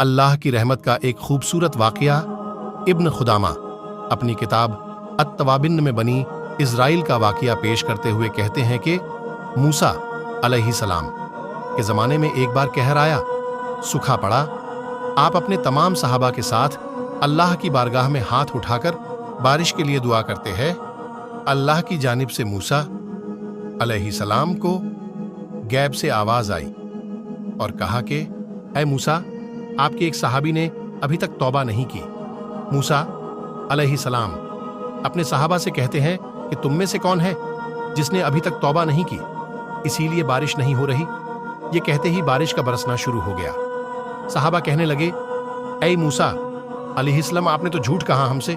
اللہ کی رحمت کا ایک خوبصورت واقعہ ابن خدامہ اپنی کتاب التوابن میں بنی اسرائیل کا واقعہ پیش کرتے ہوئے کہتے ہیں کہ موسیٰ علیہ السلام کے زمانے میں ایک بار قحط آیا، سوکھا پڑا۔ آپ اپنے تمام صحابہ کے ساتھ اللہ کی بارگاہ میں ہاتھ اٹھا کر بارش کے لیے دعا کرتے ہیں۔ اللہ کی جانب سے موسیٰ علیہ السلام کو غیب سے آواز آئی اور کہا کہ اے موسیٰ، آپ کے ایک صحابی نے ابھی تک توبہ نہیں کی۔ موسیٰ علیہ السلام اپنے صحابہ سے کہتے ہیں کہ تم میں سے کون ہے جس نے ابھی تک توبہ نہیں کی، اسی لیے بارش نہیں ہو رہی۔ یہ کہتے ہی بارش کا برسنا شروع ہو گیا۔ صحابہ کہنے لگے اے موسیٰ علیہ السلام، آپ نے تو جھوٹ کہا ہم سے،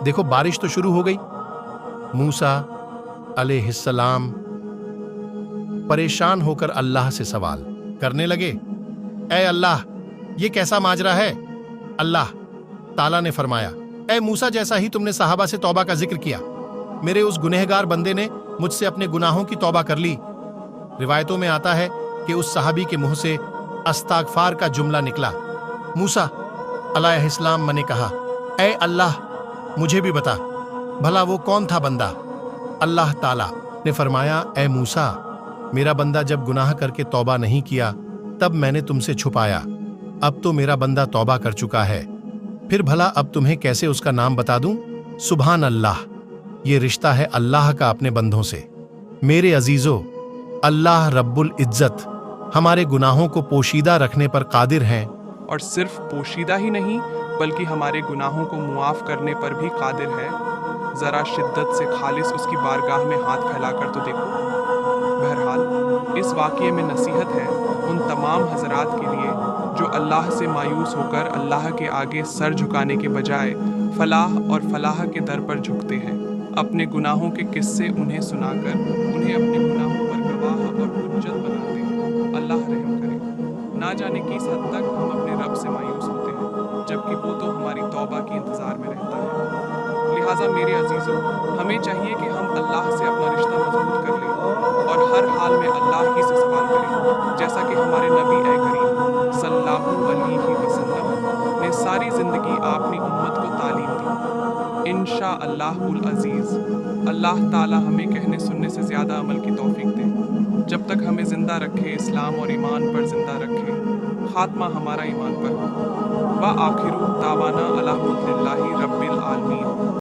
دیکھو بارش تو شروع ہو گئی۔ موسیٰ علیہ السلام پریشان ہو کر اللہ سے سوال کرنے لگے، اے اللہ، یہ کیسا ماجرا ہے؟ اللہ تعالیٰ نے فرمایا، اے موسیٰ، جیسا ہی تم نے صحابہ سے توبہ کا ذکر کیا، میرے اس گنہگار بندے نے مجھ سے اپنے گناہوں کی توبہ کر لی۔ روایتوں میں آتا ہے کہ اس صحابی کے منہ سے استغفار کا جملہ نکلا۔ موسیٰ علیہ السلام نے کہا، اے اللہ، مجھے بھی بتا بھلا وہ کون تھا بندہ؟ اللہ تعالیٰ نے فرمایا، اے موسیٰ، میرا بندہ جب گناہ کر کے توبہ نہیں کیا تب میں نے تم سے چھپایا، اب تو میرا بندہ توبہ کر چکا ہے، پھر بھلا اب تمہیں کیسے اس کا نام بتا دوں؟ سبحان اللہ، یہ رشتہ ہے اللہ کا اپنے بندوں سے۔ میرے عزیزو، اللہ رب العزت ہمارے گناہوں کو پوشیدہ رکھنے پر قادر ہیں، اور صرف پوشیدہ ہی نہیں بلکہ ہمارے گناہوں کو معاف کرنے پر بھی قادر ہے۔ ذرا شدت سے خالص اس کی بارگاہ میں ہاتھ پھیلا کر تو دیکھو۔ بہرحال اس واقعے میں نصیحت ہے ان تمام حضرات کے لیے جو اللہ سے مایوس ہو کر اللہ کے آگے سر جھکانے کے بجائے فلاح اور فلاح کے در پر جھکتے ہیں۔ اپنے گناہوں کے قصے انہیں سنا کر انہیں اپنے گناہوں پر گواہ اور حجت بناتے ہیں۔ اللہ رحم کرے، نہ جانے کس حد تک ہم اپنے رب سے مایوس ہوتے ہیں جبکہ وہ تو ہماری توبہ کے انتظار میں رہتا ہے۔ لہٰذا میرے عزیزوں، ہمیں چاہیے کہ ہم اللہ سے اپنا رشتہ مضبوط کر لیں اور ہر حال میں اللہ ہی سے سوال کریں، جیسا کہ ہمارے نبی اے کریم صلی اللہ علیہ وسلم نے ساری زندگی اپنی امت کو تعلیم دی۔ انشاءاللہ العزیز اللہ تعالی ہمیں کہنے سننے سے زیادہ عمل کی توفیق دے، جب تک ہمیں زندہ رکھے، اسلام اور ایمان پر زندہ رکھے، خاتمہ ہمارا ایمان پر ہو۔ وآخر دعوانا الحمدللہ رب العالمین۔